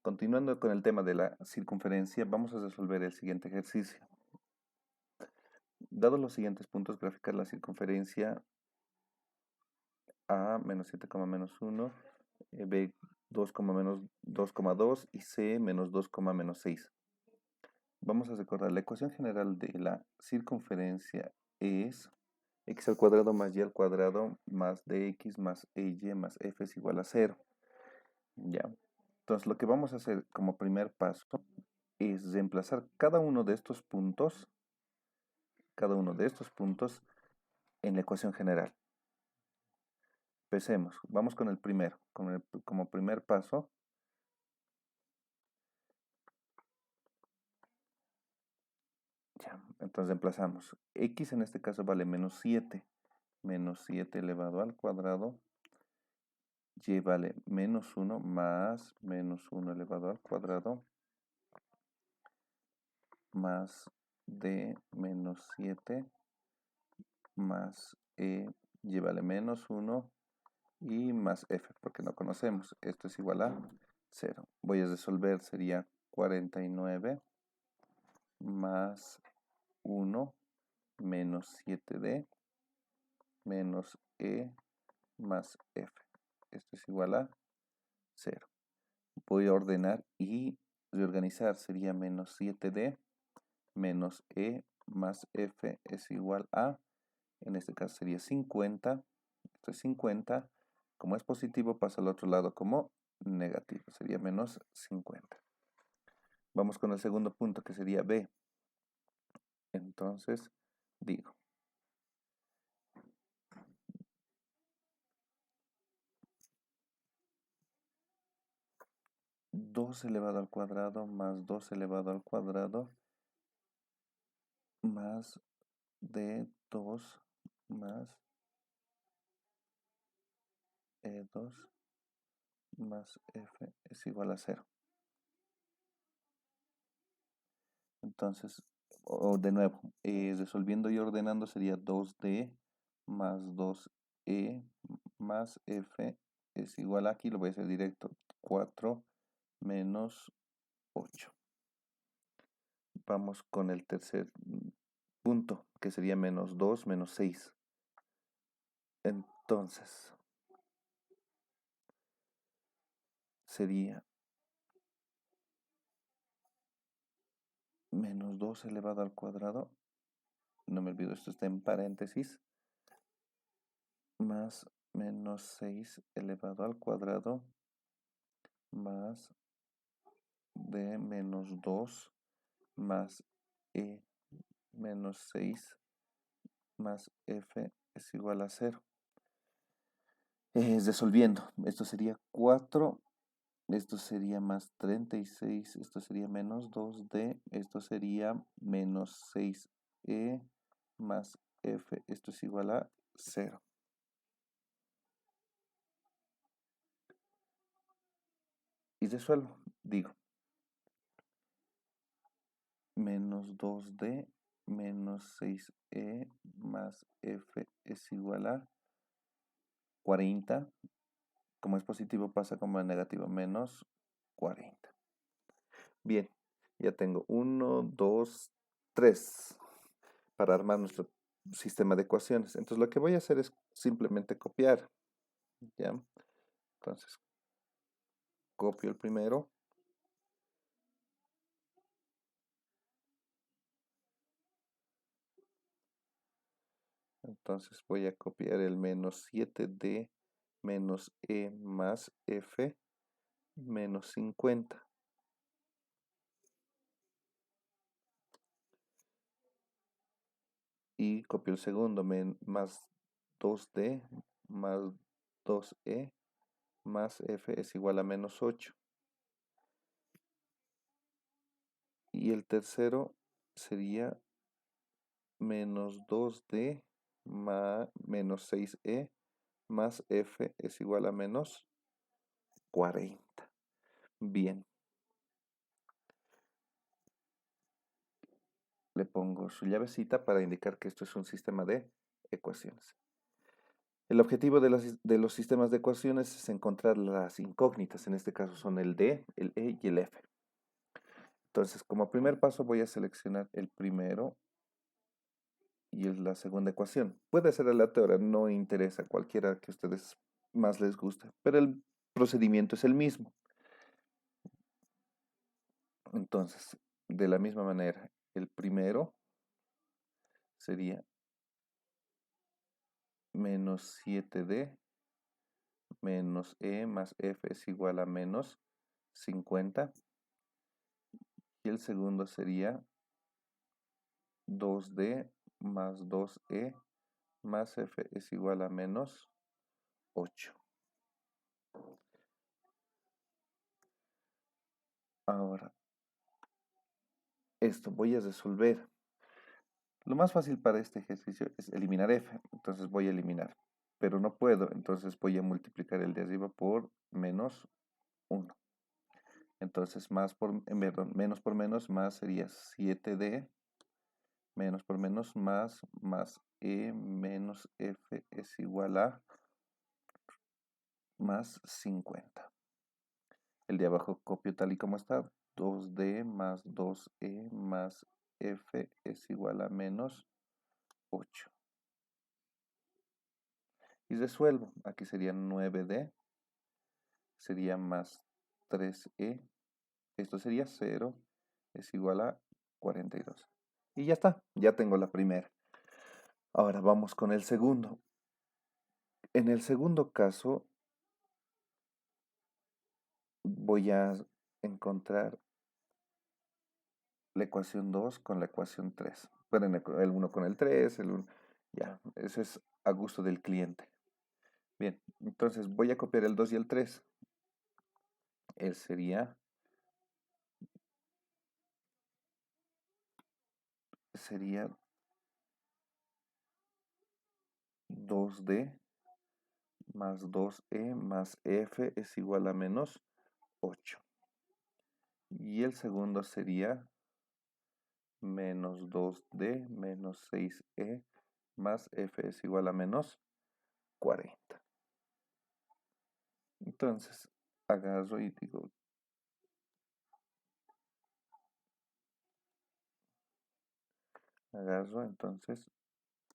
Continuando con el tema de la circunferencia, vamos a resolver el siguiente ejercicio. Dados los siguientes puntos, graficar la circunferencia A menos 7, menos 1, B 2, menos 2,2 y C menos 2, menos 6. Vamos a recordar, la ecuación general de la circunferencia es x al cuadrado más y al cuadrado más dx más ey más f es igual a 0. ¿Ya? Entonces lo que vamos a hacer como primer paso es reemplazar cada uno de estos puntos en la ecuación general. Empecemos, vamos con el primero, como primer paso. Ya, entonces reemplazamos. X en este caso vale menos 7 elevado al cuadrado, y vale menos 1 más menos 1 elevado al cuadrado, más d menos 7 más y vale menos 1 y más f, porque no conocemos. Esto es igual a 0. Voy a resolver, sería 49 más 1 menos 7d menos más f. Esto es igual a 0. Voy a ordenar y reorganizar. Sería menos 7d menos más f es igual a, en este caso sería 50. Esto es 50. Como es positivo, pasa al otro lado como negativo. Sería menos 50. Vamos con el segundo punto, que sería b. Entonces, digo, 2 elevado al cuadrado más 2 elevado al cuadrado más d2 más e2 más f es igual a 0. Entonces, de nuevo, resolviendo y ordenando sería 2d más 2e más f es igual a, aquí lo voy a hacer directo, 4 menos 8. Vamos con el tercer punto, que sería menos 2 menos 6. Entonces, sería menos 2 elevado al cuadrado, no me olvido, esto está en paréntesis, más menos 6 elevado al cuadrado, más d menos 2 más e menos 6 más f es igual a 0. Resolviendo, esto sería 4, esto sería más 36, esto sería menos 2d, esto sería menos 6e más f, esto es igual a 0. Y resuelvo, digo, menos 2d menos 6e más f es igual a 40. Como es positivo pasa como negativo, menos 40. Bien, ya tengo 1, 2, 3 para armar nuestro sistema de ecuaciones. Entonces lo que voy a hacer es simplemente copiar. ¿Ya? Entonces copio el primero. Entonces voy a copiar el menos 7d menos e más f menos 50. Y copio el segundo, más 2d más 2e más f es igual a menos 8. Y el tercero sería menos 2d menos 6e más f es igual a menos 40. Bien, le pongo su llavecita para indicar que esto es un sistema de ecuaciones. El objetivo de los sistemas de ecuaciones es encontrar las incógnitas, en este caso son el D, el E y el F. Entonces, como primer paso voy a seleccionar el primero y es la segunda ecuación. Puede ser aleatoria, no interesa, cualquiera que a ustedes más les guste, pero el procedimiento es el mismo. Entonces, de la misma manera, el primero sería menos 7D menos E más F es igual a menos 50. Y el segundo sería 2D más 2E más F es igual a menos 8. Ahora, esto voy a resolver. Lo más fácil para este ejercicio es eliminar F. Entonces voy a eliminar. Pero no puedo. Entonces voy a multiplicar el de arriba por menos 1. Entonces menos por menos más sería 7D. Menos por menos más E menos F es igual a más 50. El de abajo copio tal y como está. 2D más 2E más F es igual a menos 8. Y resuelvo. Aquí sería 9D. Sería más 3E. Esto sería 0. Es igual a 42. Y ya está. Ya tengo la primera. Ahora vamos con el segundo. En el segundo caso voy a encontrar la ecuación 2 con la ecuación 3. Pueden el 1 con el 3, el 1. Ya, eso es a gusto del cliente. Bien, entonces voy a copiar el 2 y el 3. Él sería 2D más 2E más F es igual a menos 8. Y el segundo sería menos 2D menos 6E más F es igual a menos 40. Entonces, agarro y digo, agarro entonces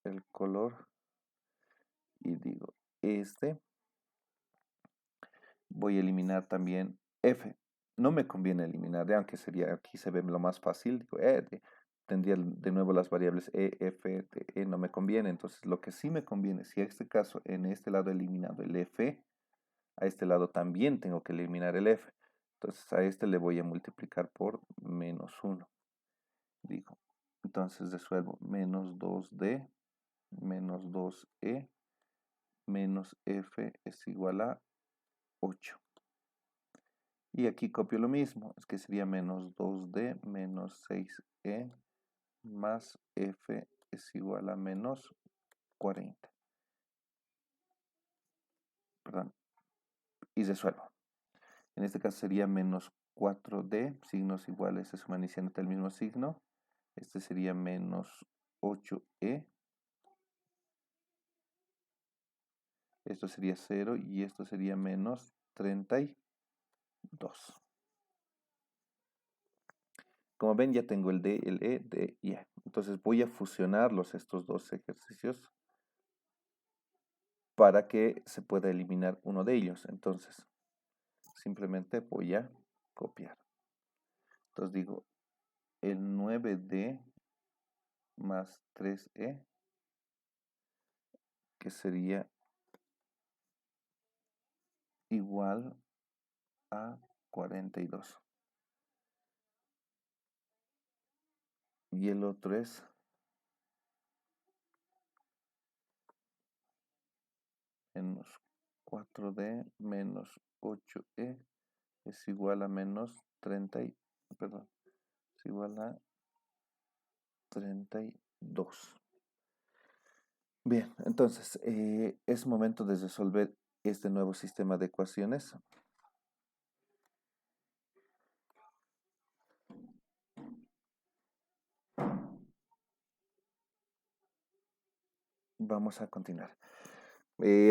el color y digo, voy a eliminar también F. No me conviene eliminar D, aunque sería, aquí se ve lo más fácil, digo, tendría de nuevo las variables E, F, T, E, no me conviene. Entonces, lo que sí me conviene, si en este caso, en este lado he eliminado el F, a este lado también tengo que eliminar el F. Entonces, a este le voy a multiplicar por menos 1. Digo, entonces resuelvo menos 2D menos 2E menos F es igual a 8. Y aquí copio lo mismo, es que sería menos 2D menos 6E más F es igual a menos 40. Perdón, y resuelvo. En este caso sería menos 4D, signos iguales se suman iniciando el mismo signo. Este sería menos 8E. Esto sería 0 y esto sería menos 32. Como ven, ya tengo el D, el E, D y E. Entonces voy a fusionarlos estos dos ejercicios para que se pueda eliminar uno de ellos. Entonces, simplemente voy a copiar. Entonces digo, el 9D más 3E, que sería igual a 42. Y el otro es menos 4D menos 8E es igual a menos 30, perdón, es igual a 32. Bien, entonces es momento de resolver este nuevo sistema de ecuaciones. Vamos a continuar.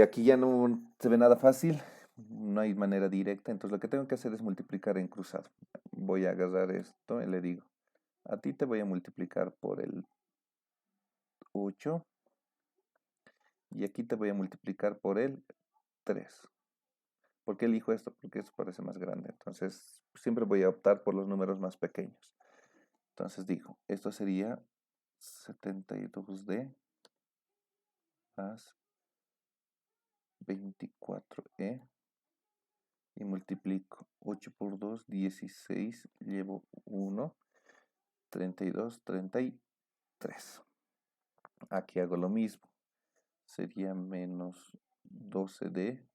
Aquí ya no se ve nada fácil, no hay manera directa, entonces lo que tengo que hacer es multiplicar en cruzado. Voy a agarrar esto y le digo, a ti te voy a multiplicar por el 8 y aquí te voy a multiplicar por el 3. ¿Por qué elijo esto? Porque esto parece más grande, entonces siempre voy a optar por los números más pequeños. Entonces digo, esto sería 72D más 24E y multiplico 8 por 2, 16, llevo 1, 32, 33. Aquí hago lo mismo, sería menos 12D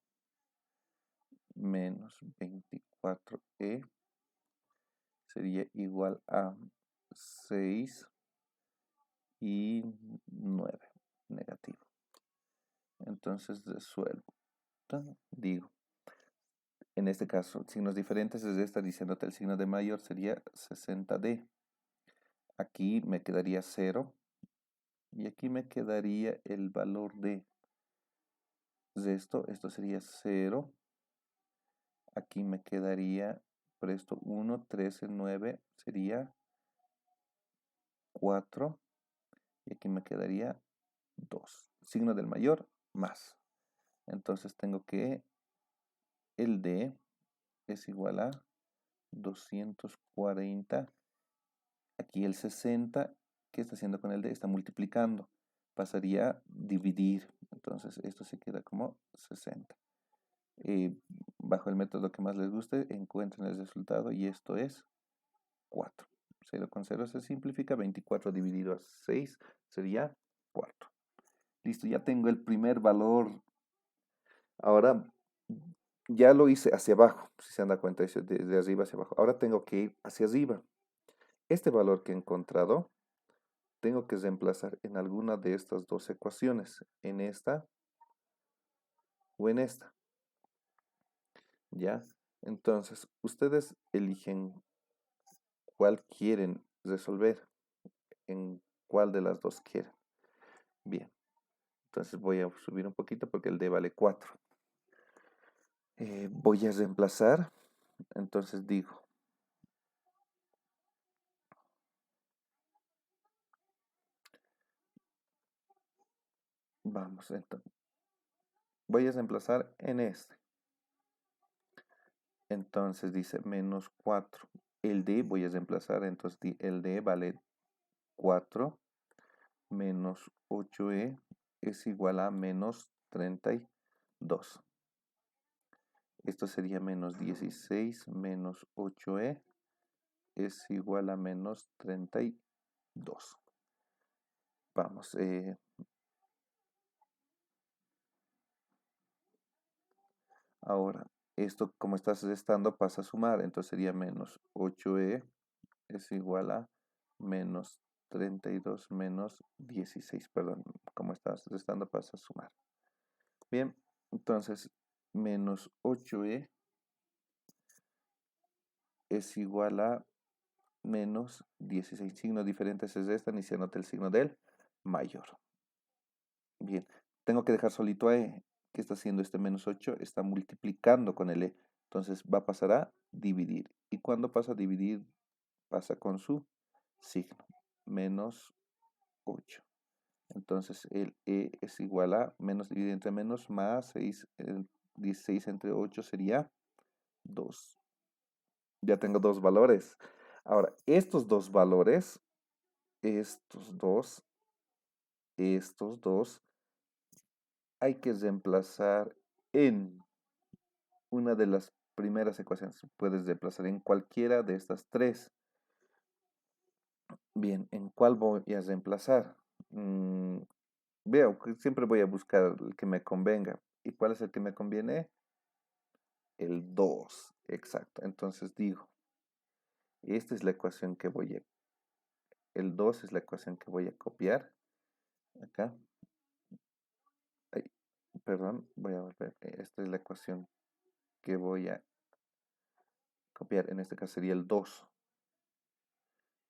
menos 24E sería igual a 6 y 9, negativo. Entonces resuelvo. Digo, en este caso, signos diferentes es esta, diciéndote el signo de mayor sería 60D. Aquí me quedaría 0 y aquí me quedaría el valor de esto sería 0. Aquí me quedaría, por esto 1, 13, 9 sería 4 y aquí me quedaría 2. Signo del mayor más. Entonces tengo que el D es igual a 240. Aquí el 60, ¿qué está haciendo con el D? Está multiplicando. Pasaría a dividir. Entonces esto se queda como 60. Bajo el método que más les guste, encuentren el resultado y esto es 4. 0 con 0 se simplifica. 24 dividido a 6 sería 4. Listo, ya tengo el primer valor. Ahora ya lo hice hacia abajo, si se dan cuenta, hice de arriba hacia abajo. Ahora tengo que ir hacia arriba. Este valor que he encontrado, tengo que reemplazar en alguna de estas dos ecuaciones, en esta o en esta. ¿Ya? Entonces, ustedes eligen cuál quieren resolver, en cuál de las dos quieren. Bien, entonces voy a subir un poquito porque el D vale 4. Voy a reemplazar, entonces digo, vamos, entonces, voy a reemplazar en este. Entonces dice menos 4. El D voy a reemplazar, entonces el D vale 4 menos 8E es igual a menos 32. Esto sería menos 16 menos 8E es igual a menos 32. Vamos, ahora, esto como está restando pasa a sumar, entonces sería menos 8E es igual a menos 32 menos 16, perdón, como está restando pasa a sumar. Bien, entonces menos 8E es igual a menos 16. Signos diferentes es esta, y se anota el signo del mayor. Bien, tengo que dejar solito a E. ¿Qué está haciendo este menos 8? Está multiplicando con el E. Entonces va a pasar a dividir. ¿Y cuando pasa a dividir? Pasa con su signo. Menos 8. Entonces el E es igual a menos dividido entre menos más 6. El 16 entre 8 sería 2. Ya tengo dos valores. Ahora, estos dos valores, estos dos, hay que reemplazar en una de las primeras ecuaciones. Puedes reemplazar en cualquiera de estas tres. Bien, ¿en cuál voy a reemplazar? Veo que siempre voy a buscar el que me convenga. ¿Y cuál es el que me conviene? El 2, exacto. Entonces digo, esta es la ecuación que voy a, el 2 es la ecuación que voy a copiar. Acá, ay, perdón, voy a volver. Esta es la ecuación que voy a copiar. En este caso sería el 2.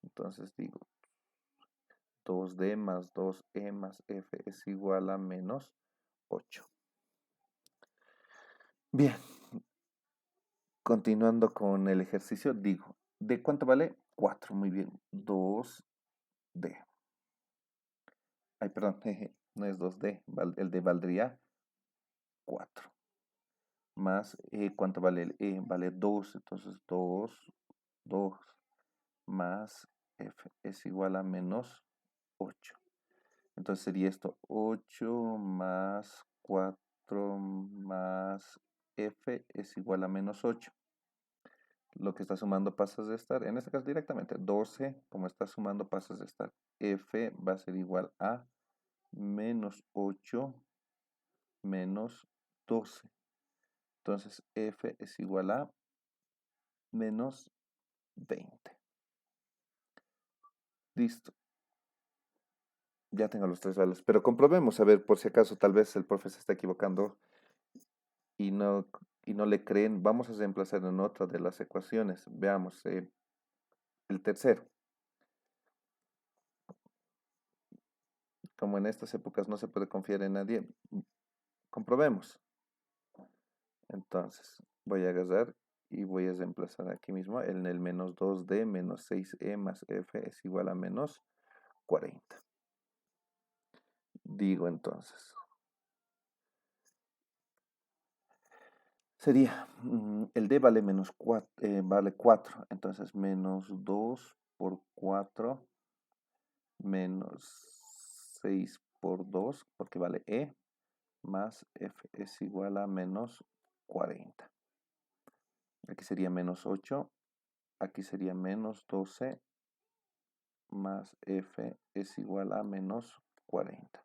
Entonces digo, 2D más 2E más F es igual a menos 8. Bien, continuando con el ejercicio, digo, ¿de cuánto vale? 4, muy bien. 2D. Ay, perdón, jeje, no es 2D, el D valdría 4. Más, ¿cuánto vale el E? Vale 2, entonces 2 más F es igual a menos 8. Entonces sería esto 8 más 4 más F es igual a menos 8. Lo que está sumando pasas de estar, en este caso directamente, 12, como está sumando pasas de estar. F va a ser igual a menos 8 menos 12. Entonces F es igual a menos 20. Listo. Ya tengo los tres valores. Pero comprobemos, a ver, por si acaso tal vez el profe se está equivocando y no, y no le creen. Vamos a reemplazar en otra de las ecuaciones. Veamos, el tercero. Como en estas épocas no se puede confiar en nadie, comprobemos. Entonces, voy a agarrar y voy a reemplazar aquí mismo en el menos 2D menos 6E más F es igual a menos 40. Digo entonces, sería, el D vale menos 4, vale 4, entonces menos 2 por 4 menos 6 por 2, porque vale E, más F es igual a menos 40. Aquí sería menos 8, aquí sería menos 12 más F es igual a menos 40.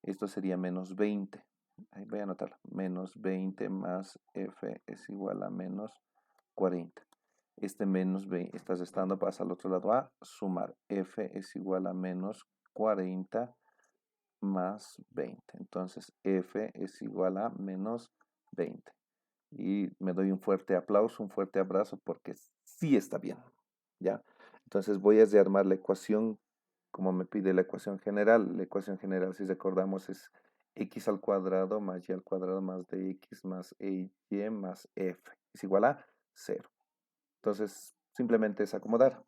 Esto sería menos 20. Ahí voy a anotarlo. Menos 20 más F es igual a menos 40. Este menos 20 está restando, pasa al otro lado a sumar. F es igual a menos 40 más 20. Entonces F es igual a menos 20. Y me doy un fuerte aplauso, un fuerte abrazo porque sí está bien. ¿Ya? Entonces voy a rearmar la ecuación como me pide la ecuación general. La ecuación general, si recordamos, es x al cuadrado más y al cuadrado más de x más y más f es igual a 0. Entonces, simplemente es acomodar.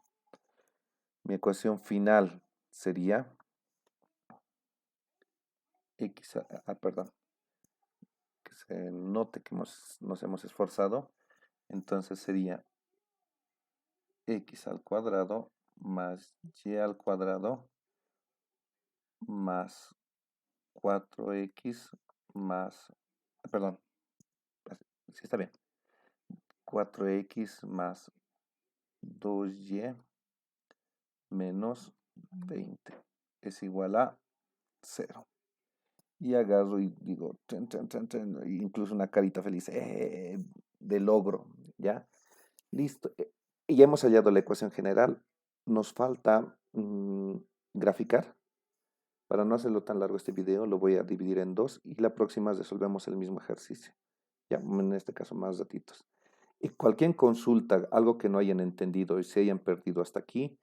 Mi ecuación final sería x, perdón, que se note que nos hemos esforzado. Entonces sería x al cuadrado más y al cuadrado más 4x más, perdón, sí está bien, 4x más 2y menos 20 es igual a 0. Y agarro y digo, incluso una carita feliz, de logro, ¿ya? Listo. Y ya hemos hallado la ecuación general. Nos falta graficar. Para no hacerlo tan largo este video, lo voy a dividir en dos y la próxima resolvemos el mismo ejercicio. Ya, en este caso, más ratitos. Y cualquier consulta, algo que no hayan entendido y se hayan perdido hasta aquí,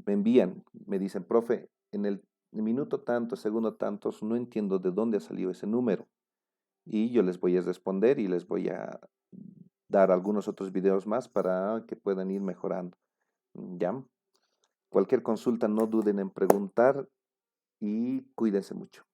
me envían, me dicen, profe, en el minuto tanto, segundo tantos, no entiendo de dónde ha salido ese número. Y yo les voy a responder y les voy a dar algunos otros videos más para que puedan ir mejorando. ¿Ya? Cualquier consulta, no duden en preguntar y cuídense mucho.